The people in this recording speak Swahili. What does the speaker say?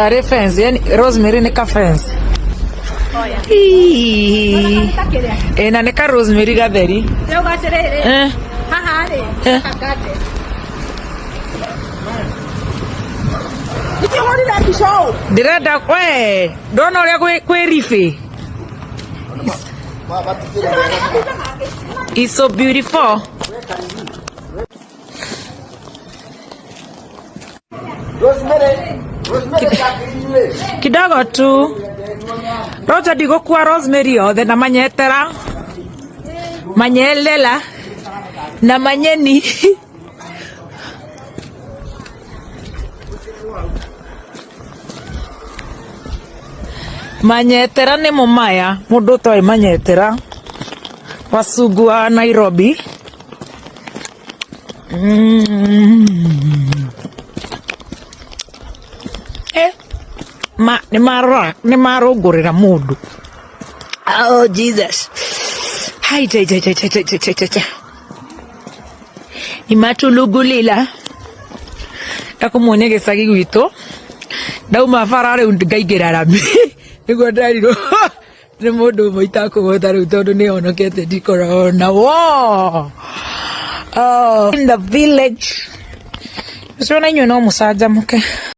Kare fence, yani rosemary ni ka fence. Oya. Na ni ka rosemary gatheri. Leo gaterere. Haha ri. Kakate. Nikihori na kisho. Direda kwe. Ndona uria kwe rifi. It's so beautiful. Kidogo tu. Rodger digo kwa rosemary othe na manyetera. Manyelela. Na manyeni. Manyetera ni mumaya. Mundu toi manyetera. Wasungu wa Nairobi. Ni marugurira mundu. Oh Jesus. Hai. Ni matulugulila. Ndakumwonia gĩcagi gwitũ. Ndauma bara rĩu ngaingĩra rami. Nĩguo ndarirwo nĩ mũndũ ũmwe itakũgũtha rĩu tondũ nĩ honokete ndikorona. Whoa. Oh, in the village. Usiona inyuĩ no mũcanjamũke.